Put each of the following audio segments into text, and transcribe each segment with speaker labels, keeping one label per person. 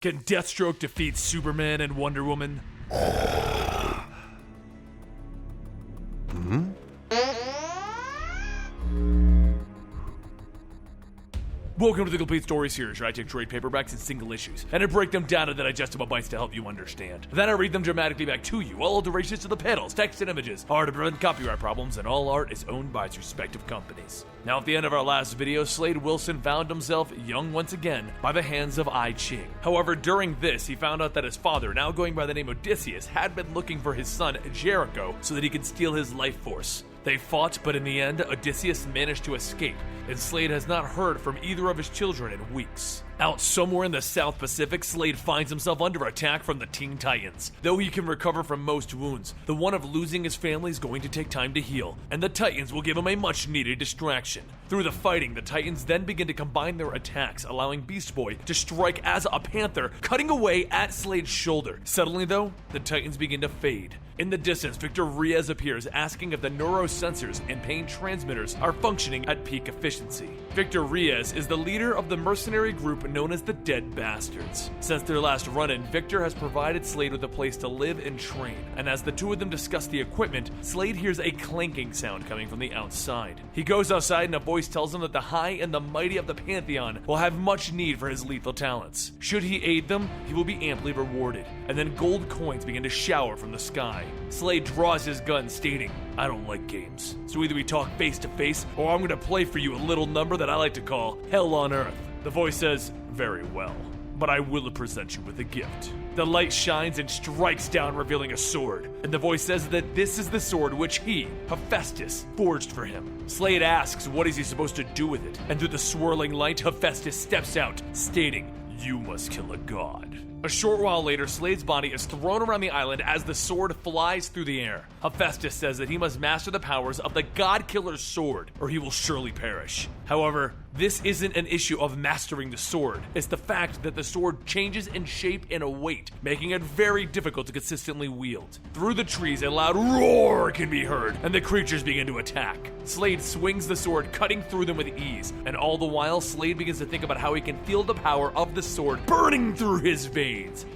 Speaker 1: Can Deathstroke defeat Superman and Wonder Woman? Welcome to the Complete Story series, where I take trade paperbacks and single issues, and I break them down into digestible bites to help you understand. Then I read them dramatically back to you, all alterations to the panels, text, and images, are to prevent copyright problems, and all art is owned by its respective companies. Now, at the end of our last video, Slade Wilson found himself young once again by the hands of I Ching. However, during this, he found out that his father, now going by the name Odysseus, had been looking for his son, Jericho, so that he could steal his life force. They fought, but in the end, Odysseus managed to escape, and Slade has not heard from either of his children in weeks. Out somewhere in the South Pacific, Slade finds himself under attack from the Teen Titans. Though he can recover from most wounds, the one of losing his family is going to take time to heal, and the Titans will give him a much-needed distraction. Through the fighting, the Titans then begin to combine their attacks, allowing Beast Boy to strike as a panther, cutting away at Slade's shoulder. Suddenly, though, the Titans begin to fade. In the distance, Victor Reyes appears, asking if the neurosensors and pain transmitters are functioning at peak efficiency. Victor Reyes is the leader of the mercenary group known as the Dead Bastards. Since their last run-in, Victor has provided Slade with a place to live and train, and as the two of them discuss the equipment, Slade hears a clanking sound coming from the outside. He goes outside and a voice tells him that the high and the mighty of the Pantheon will have much need for his lethal talents. Should he aid them, he will be amply rewarded, and then gold coins begin to shower from the sky. Slade draws his gun, stating, "I don't like games, so either we talk face to face, or I'm gonna play for you a little number that I like to call Hell on Earth." The voice says, "Very well, but I will present you with a gift." The light shines and strikes down, revealing a sword, and the voice says that this is the sword which he, Hephaestus, forged for him. Slade asks what is he supposed to do with it, and through the swirling light, Hephaestus steps out, stating, "You must kill a god." A short while later, Slade's body is thrown around the island as the sword flies through the air. Hephaestus says that he must master the powers of the Godkiller's sword, or he will surely perish. However, this isn't an issue of mastering the sword. It's the fact that the sword changes in shape and weight, making it very difficult to consistently wield. Through the trees, a loud roar can be heard, and the creatures begin to attack. Slade swings the sword, cutting through them with ease, and all the while, Slade begins to think about how he can feel the power of the sword burning through his veins.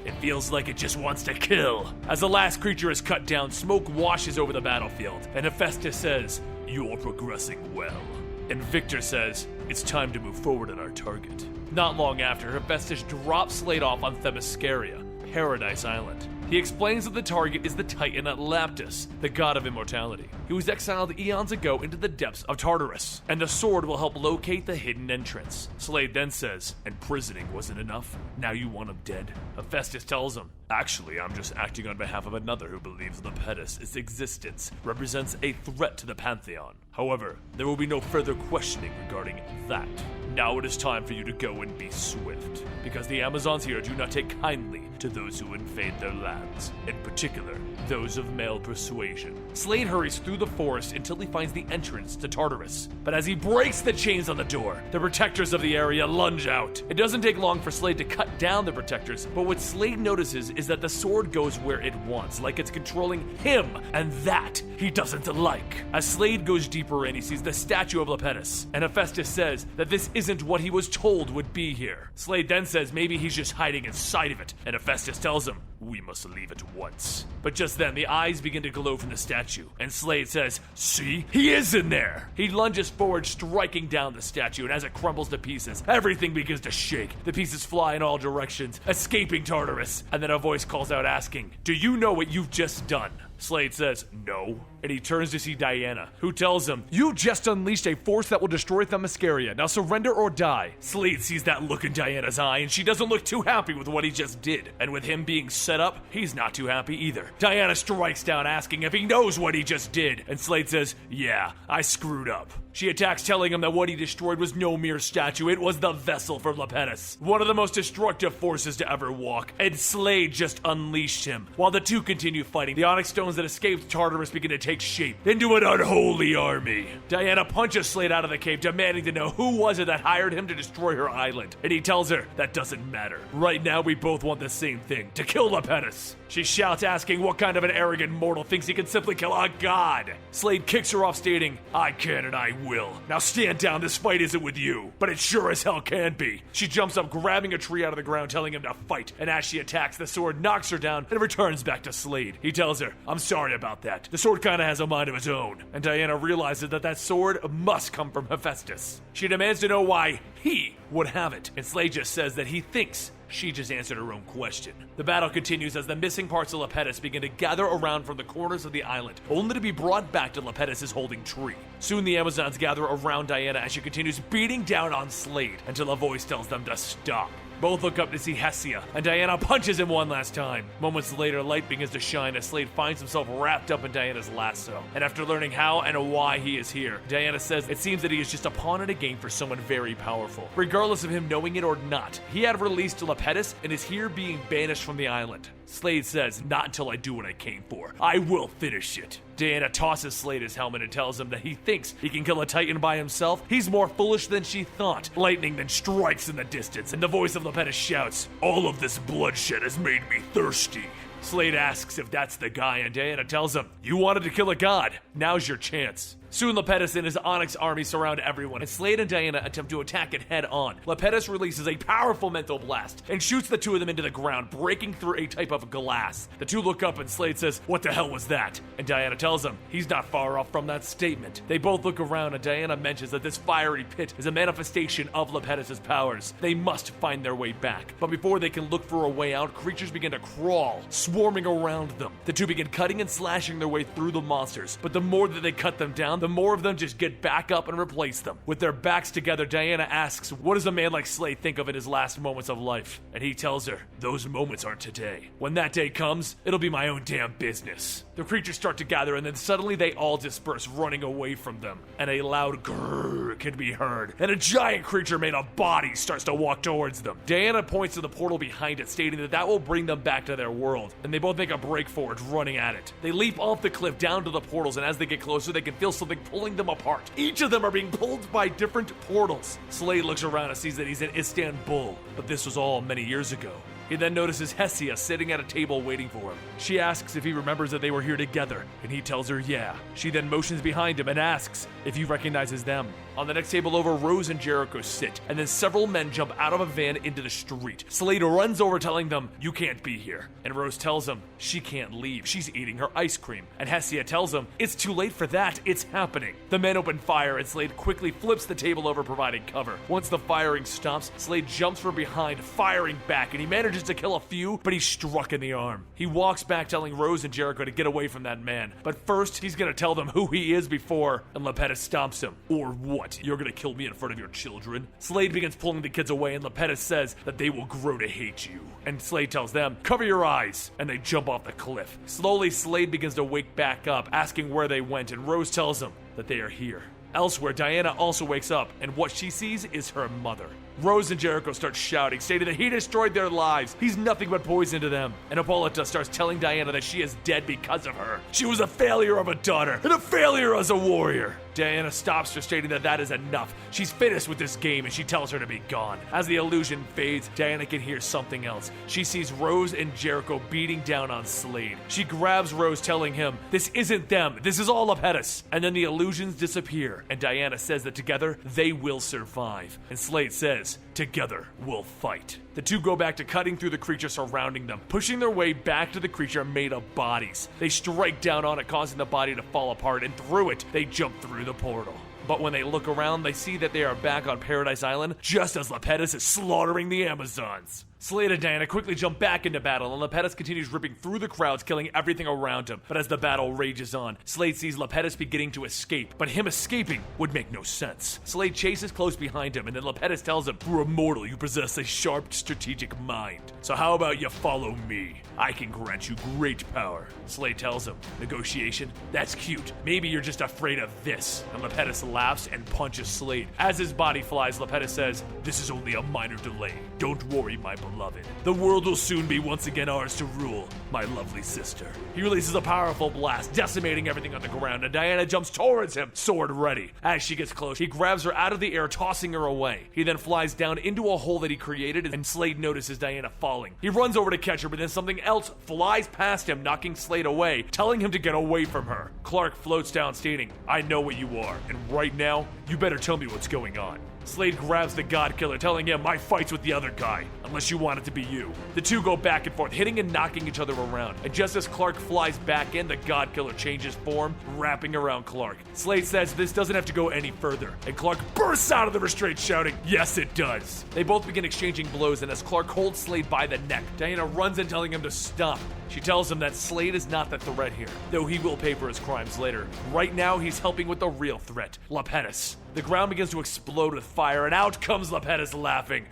Speaker 1: It feels like it just wants to kill. As the last creature is cut down, smoke washes over the battlefield, and Hephaestus says, "You're progressing well." And Victor says, "It's time to move forward on our target." Not long after, Hephaestus drops Slade off on Themyscira, Paradise Island. He explains that the target is the Titan Atlantis, the god of immortality. He was exiled eons ago into the depths of Tartarus, and the sword will help locate the hidden entrance. Slade then says, "Imprisoning wasn't enough? Now you want him dead?" Hephaestus tells him, "Actually, I'm just acting on behalf of another who believes Lepidus' existence represents a threat to the Pantheon. However, there will be no further questioning regarding that. Now it is time for you to go and be swift, because the Amazons here do not take kindly to those who invade their lands, in particular, those of male persuasion." Slade hurries through the forest until he finds the entrance to Tartarus. But as he breaks the chains on the door, the protectors of the area lunge out. It doesn't take long for Slade to cut down the protectors, but what Slade notices is that the sword goes where it wants, like it's controlling him, and that he doesn't like. As Slade goes deeper in, he sees the statue of Lepidus, and Hephaestus says that this isn't what he was told would be here. Slade then says maybe he's just hiding inside of it, and Hephaestus tells him, "We must leave at once." But just then, the eyes begin to glow from the statue, and Slade says, "See? He is in there!" He lunges forward, striking down the statue, and as it crumbles to pieces, everything begins to shake. The pieces fly in all directions, escaping Tartarus, and then a voice calls out asking, "Do you know what you've just done?" Slade says, "No," and he turns to see Diana, who tells him, "You just unleashed a force that will destroy Themyscira. Now surrender or die." Slade sees that look in Diana's eye, and she doesn't look too happy with what he just did. And with him being set up, he's not too happy either. Diana strikes down, asking if he knows what he just did, and Slade says, "Yeah, I screwed up." She attacks, telling him that what he destroyed was no mere statue, it was the vessel for Lepidus, one of the most destructive forces to ever walk, and Slade just unleashed him. While the two continue fighting, the onyx stones that escaped Tartarus begin to take shape into an unholy army. Diana punches Slade out of the cave, demanding to know who was it that hired him to destroy her island, and he tells her that doesn't matter. Right now, we both want the same thing, to kill Lepidus. She shouts, asking what kind of an arrogant mortal thinks he can simply kill a god. Slade kicks her off, stating, "I can and I will. Now stand down, this fight isn't with you. But it sure as hell can be. She jumps up, grabbing a tree out of the ground, telling him to fight. And as she attacks, the sword knocks her down and returns back to Slade. He tells her, I'm sorry about that. The sword kinda has a mind of its own. And Diana realizes that sword must come from Hephaestus. She demands to know why he would have it. And Slade just says that he thinks she just answered her own question. The battle continues as the missing parts of Lepidus begin to gather around from the corners of the island, only to be brought back to Lepidus' holding tree. Soon the Amazons gather around Diana as she continues beating down on Slade until a voice tells them to stop. Both look up to see Hestia, and Diana punches him one last time. Moments later, light begins to shine as Slade finds himself wrapped up in Diana's lasso. And after learning how and why he is here, Diana says it seems that he is just a pawn in a game for someone very powerful. Regardless of him knowing it or not, he had released Lepidus and is here being banished from the island. Slade says, not until I do what I came for. I will finish it. Diana tosses Slade his helmet and tells him that he thinks he can kill a Titan by himself. He's more foolish than she thought. Lightning then strikes in the distance, and the voice of Lepidus shouts, all of this bloodshed has made me thirsty. Slade asks if that's the guy, and Diana tells him, you wanted to kill a god. Now's your chance. Soon Lepidus and his Onyx army surround everyone, and Slade and Diana attempt to attack it head on. Lepidus releases a powerful mental blast and shoots the two of them into the ground, breaking through a type of glass. The two look up and Slade says, what the hell was that? And Diana tells him he's not far off from that statement. They both look around and Diana mentions that this fiery pit is a manifestation of Lepidus' powers. They must find their way back. But before they can look for a way out, creatures begin to crawl, swarming around them. The two begin cutting and slashing their way through the monsters, but the more that they cut them down, the more of them just get back up and replace them. With their backs together, Diana asks, what does a man like Slade think of in his last moments of life? And he tells her, those moments aren't today. When that day comes, it'll be my own damn business. The creatures start to gather and then suddenly they all disperse, running away from them. And a loud grrr can be heard. And a giant creature made of bodies starts to walk towards them. Diana points to the portal behind it, stating that will bring them back to their world. And they both make a break for it, running at it. They leap off the cliff down to the portals, and as they get closer, they can feel something pulling them apart. Each of them are being pulled by different portals. Slade looks around and sees that he's in Istanbul, but this was all many years ago. He then notices Hestia sitting at a table waiting for him. She asks if he remembers that they were here together, and he tells her yeah. She then motions behind him and asks if he recognizes them. On the next table over, Rose and Jericho sit, and then several men jump out of a van into the street. Slade runs over telling them, you can't be here. And Rose tells him she can't leave, she's eating her ice cream. And Hestia tells him, it's too late for that, it's happening. The men open fire and Slade quickly flips the table over, providing cover. Once the firing stops, Slade jumps from behind, firing back, and he manages to kill a few, but he's struck in the arm. He walks back telling Rose and Jericho to get away from that man. But first, he's gonna tell them who he is before, and Lepidus stomps him. Or what? You're gonna kill me in front of your children? Slade begins pulling the kids away, and Lepidus says that they will grow to hate you. And Slade tells them, cover your eyes, and they jump off the cliff. Slowly, Slade begins to wake back up, asking where they went, and Rose tells him that they are here. Elsewhere, Diana also wakes up, and what she sees is her mother. Rose and Jericho start shouting, stating that he destroyed their lives. He's nothing but poison to them. And Hippolyta starts telling Diana that she is dead because of her. She was a failure of a daughter, and a failure as a warrior. Diana stops her, stating that is enough. She's finished with this game, and she tells her to be gone. As the illusion fades, Diana can hear something else. She sees Rose and Jericho beating down on Slade. She grabs Rose, telling him, this isn't them, this is all Lepidus. And then the illusions disappear, and Diana says that together, they will survive. And Slade says, together, we'll fight. The two go back to cutting through the creature surrounding them, pushing their way back to the creature made of bodies. They strike down on it, causing the body to fall apart, and through it, they jump through the portal. But when they look around, they see that they are back on Paradise Island, just as Lepidus is slaughtering the Amazons. Slade and Diana quickly jump back into battle, and Lepidus continues ripping through the crowds, killing everything around him. But as the battle rages on, Slade sees Lepidus beginning to escape, but him escaping would make no sense. Slade chases close behind him, and then Lepidus tells him, for a mortal, you possess a sharp strategic mind. So how about you follow me? I can grant you great power. Slade tells him, negotiation? That's cute. Maybe you're just afraid of this. And Lepidus laughs and punches Slade. As his body flies, Lepidus says, this is only a minor delay. Don't worry, my beloved. beloved. The world will soon be once again ours to rule, my lovely sister. He releases a powerful blast, decimating everything on the ground, and Diana jumps towards him, sword ready. As she gets close, he grabs her out of the air, tossing her away. He then flies down into a hole that he created, and Slade notices Diana falling. He runs over to catch her, but then something else flies past him, knocking Slade away, telling him to get away from her. Clark floats down, stating, I know what you are, and right now, you better tell me what's going on. Slade grabs the Godkiller, telling him, my fight's with the other guy, unless you want it to be you. The two go back and forth, hitting and knocking each other around, and just as Clark flies back in, the Godkiller changes form, wrapping around Clark. Slade says this doesn't have to go any further, and Clark bursts out of the restraint shouting, yes it does. They both begin exchanging blows, and as Clark holds Slade by the neck, Diana runs in telling him to stop. She tells him that Slade is not the threat here, though he will pay for his crimes later. Right now, he's helping with the real threat, Lepettis. The ground begins to explode with fire, and out comes Lepettis laughing.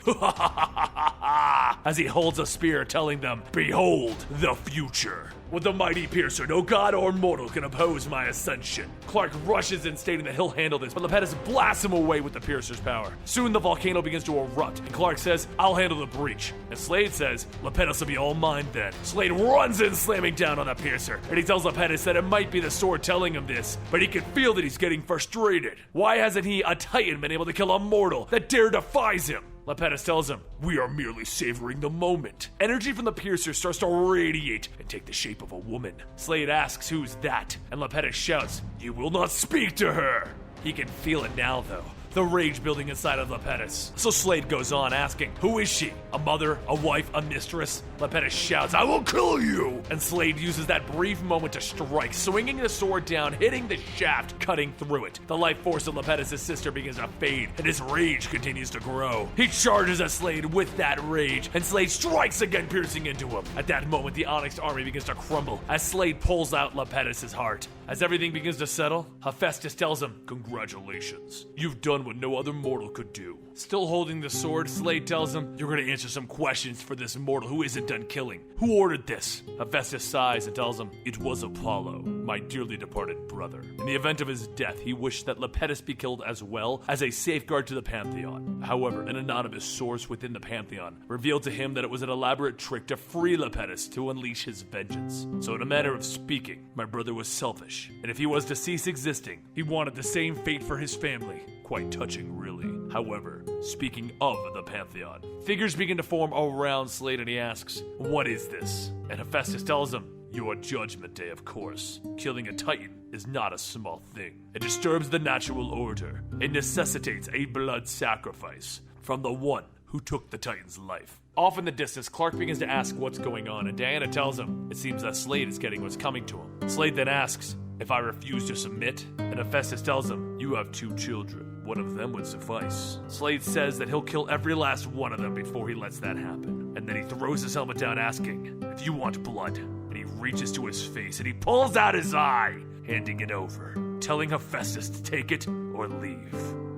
Speaker 1: As he holds a spear, telling them, behold the future. With the mighty piercer, no god or mortal can oppose my ascension. Clark rushes in, stating that he'll handle this, but Lepettis blasts him away with the piercer's power. Soon the volcano begins to erupt, and Clark says, I'll handle the breach. And Slade says, Lepettis will be all mine then. Slade runs in, slamming down on the piercer, and he tells Lepettis that it might be the sword telling him this, but he can feel that he's getting frustrated. Why hasn't he, a titan, been able to kill a mortal that dare defies him? Lepettis tells him, we are merely savoring the moment. Energy from the piercer starts to radiate and take the shape of a woman. Slade asks who's that, and Lepettis shouts, you will not speak to her. He can feel it now though, the rage building inside of Lepettis. So Slade goes on asking, who is she? A mother, a wife, a mistress? Lepettis shouts, I will kill you! And Slade uses that brief moment to strike, swinging the sword down, hitting the shaft, cutting through it. The life force of Lepettis' sister begins to fade, and his rage continues to grow. He charges at Slade with that rage, and Slade strikes again, piercing into him. At that moment, the Onyx army begins to crumble, as Slade pulls out Lepettis' heart. As everything begins to settle, Hephaestus tells him, congratulations, you've done what no other mortal could do. Still holding the sword, Slade tells him, you're gonna answer some questions for this mortal who isn't done killing. Who ordered this? Hephaestus sighs and tells him, it was Apollo, my dearly departed brother. In the event of his death, he wished that Lepettis be killed as well as a safeguard to the Pantheon. However, an anonymous source within the Pantheon revealed to him that it was an elaborate trick to free Lepettis to unleash his vengeance. So in a manner of speaking, my brother was selfish, and if he was to cease existing, he wanted the same fate for his family. Quite touching, really. However, speaking of the Pantheon, figures begin to form around Slade, and he asks, what is this? And Hephaestus tells him, your judgment day, of course. Killing a titan is not a small thing. It disturbs the natural order. It necessitates a blood sacrifice from the one who took the titan's life. Off in the distance, Clark begins to ask what's going on, and Diana tells him it seems that Slade is getting what's coming to him. Slade then asks, if I refuse to submit? And Hephaestus tells him, you have 2 children. One of them would suffice. Slade says that he'll kill every last one of them before he lets that happen. And then he throws his helmet down, asking, if you want blood. And he reaches to his face and he pulls out his eye, handing it over, telling Hephaestus to take it or leave.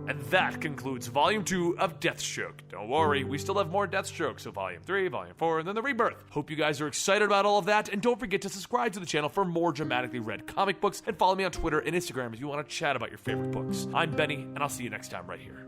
Speaker 1: And that concludes Volume 2 of Deathstroke. Don't worry, we still have more Deathstroke, so Volume 3, Volume 4, and then the Rebirth. Hope you guys are excited about all of that, and don't forget to subscribe to the channel for more dramatically read comic books, and follow me on Twitter and Instagram if you want to chat about your favorite books. I'm Benny, and I'll see you next time right here.